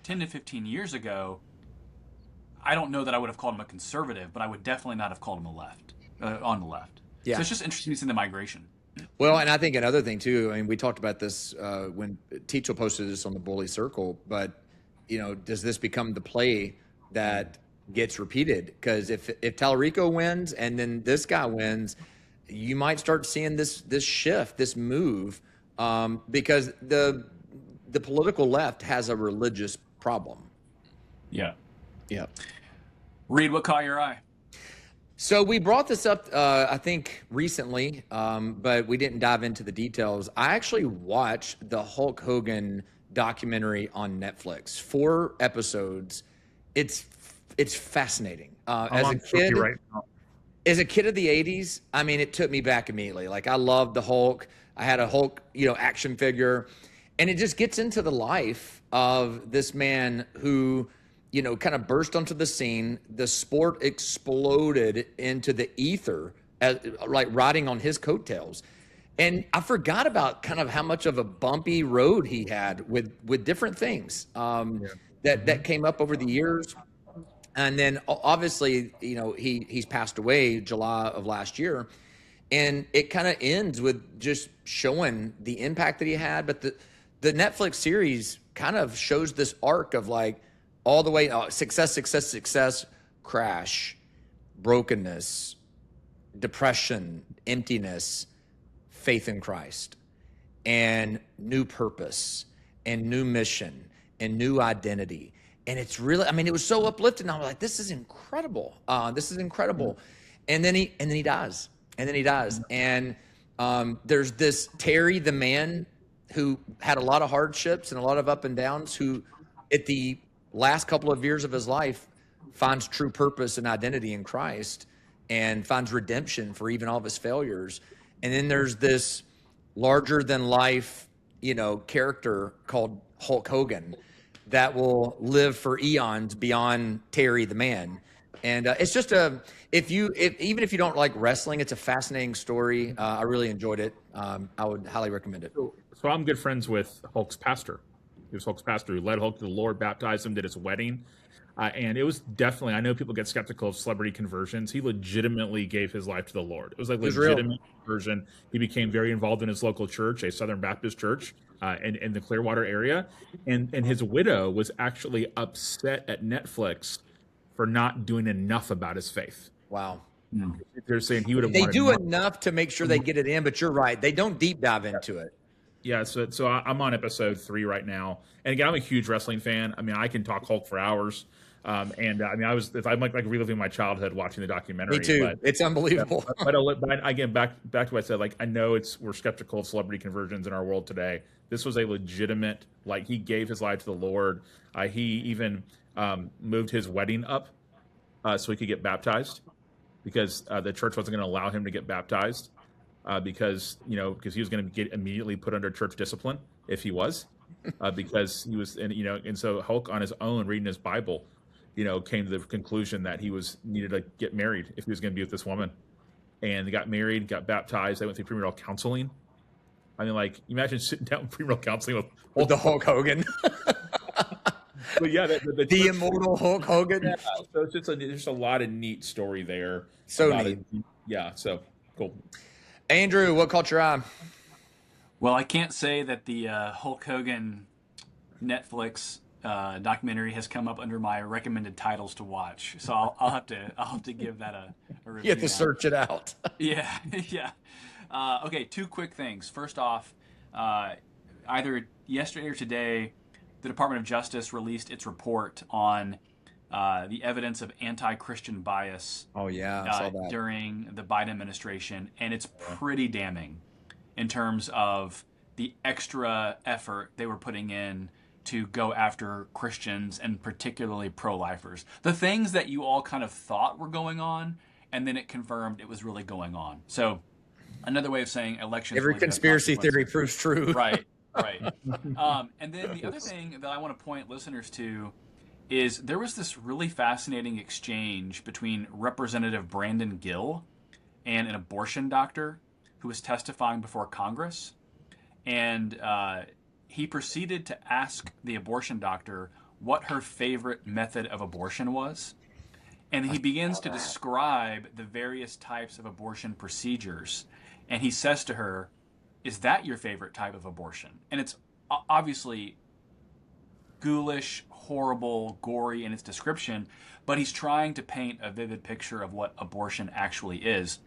10 to 15 years ago, I don't know that I would have called him a conservative, but I would definitely not have called him on the left. Yeah. So it's just interesting to see the migration. Well, and I think another thing too, I mean, we talked about this when Tietzel posted this on the Bully Circle, but does this become the play that gets repeated? Because if Tallarico wins and then this guy wins, you might start seeing this shift, this move, because the political left has a religious problem. Yeah. Yeah. Reed, what caught your eye? So we brought this up, I think, recently, but we didn't dive into the details. I actually watched the Hulk Hogan documentary on Netflix, 4 episodes. It's fascinating. As a kid, right now. As a kid of the 80s, I mean, it took me back immediately. Like, I loved the Hulk. I had a Hulk, action figure. And it just gets into the life of this man who, kind of burst onto the scene. The sport exploded into the ether, like riding on his coattails. And I forgot about kind of how much of a bumpy road he had with different things that came up over the years. And then obviously, he's passed away July of last year. And it kind of ends with just showing the impact that he had. But the Netflix series kind of shows this arc of like all the way success, crash, brokenness, depression, emptiness, faith in Christ, and new purpose and new mission and new identity. And it's really, I mean, it was so uplifting. I was like, this is incredible. This is incredible. And then he dies. And there's this Terry, the man who had a lot of hardships and a lot of up and downs, who at the last couple of years of his life finds true purpose and identity in Christ and finds redemption for even all of his failures. And then there's this larger than life, character called Hulk Hogan that will live for eons beyond Terry the man. And it's just even if you don't like wrestling, it's a fascinating story. I really enjoyed it. I would highly recommend it. So I'm good friends with Hulk's pastor. He was Hulk's pastor who led Hulk to the Lord, baptized him, did his wedding. And it was definitely, I know people get skeptical of celebrity conversions. He legitimately gave his life to the Lord. It was like legitimate conversion. He became very involved in his local church, a Southern Baptist church in the Clearwater area. And his widow was actually upset at Netflix for not doing enough about his faith. Wow. They're saying he would have They wanted do more. enough to make sure they get it in, but you're right. They don't deep dive into it. Yeah, so I'm on episode 3 right now, and again, I'm a huge wrestling fan. I mean, I can talk Hulk for hours, and I mean, I'm like reliving my childhood watching the documentary. Me too. But, it's unbelievable. but again, back to what I said. Like, I know we're skeptical of celebrity conversions in our world today. This was a legitimate, like, he gave his life to the Lord. He even moved his wedding up so he could get baptized, because the church wasn't going to allow him to get baptized. Because he was going to get immediately put under church discipline if he was, because he was, and so Hulk on his own reading his Bible, came to the conclusion that he needed to get married if he was going to be with this woman. And they got married, got baptized. They went through premarital counseling. I mean, like, imagine sitting down in premarital counseling with the Hulk Hogan. But yeah, the immortal Hulk Hogan. Yeah, so it's just a lot of neat story there. So neat. Yeah, so cool. Andrew, what caught your eye? Well, I can't say that the Hulk Hogan Netflix documentary has come up under my recommended titles to watch, so I'll have to give that a review. You have to search it out. Yeah. Okay, two quick things. First off, either yesterday or today, the Department of Justice released its report on the evidence of anti-Christian bias. Oh yeah, I saw that. During the Biden administration, and it's pretty damning in terms of the extra effort they were putting in to go after Christians and particularly pro-lifers. The things that you all kind of thought were going on, and then it confirmed it was really going on. So another way of saying elections. Every conspiracy theory proves true. Right. And then the other thing that I want to point listeners to is there was this really fascinating exchange between Representative Brandon Gill and an abortion doctor who was testifying before Congress. And he proceeded to ask the abortion doctor what her favorite method of abortion was. And he begins to describe the various types of abortion procedures. And he says to her, "Is that your favorite type of abortion?" And it's obviously ghoulish, horrible, gory in its description, but he's trying to paint a vivid picture of what abortion actually is.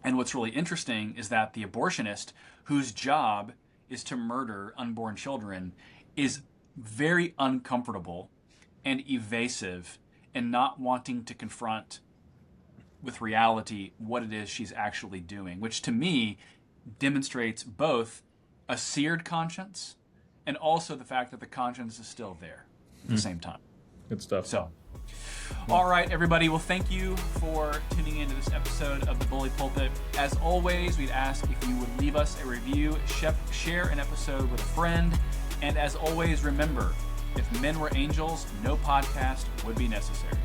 And what's really interesting is that the abortionist, whose job is to murder unborn children, is very uncomfortable and evasive and not wanting to confront with reality what it is she's actually doing, which to me demonstrates both a seared conscience and also the fact that the conscience is still there at the same time. Good stuff. So, all right, everybody. Well, thank you for tuning into this episode of The Bully Pulpit. As always, we'd ask if you would leave us a review, share an episode with a friend, and as always, remember, if men were angels, no podcast would be necessary.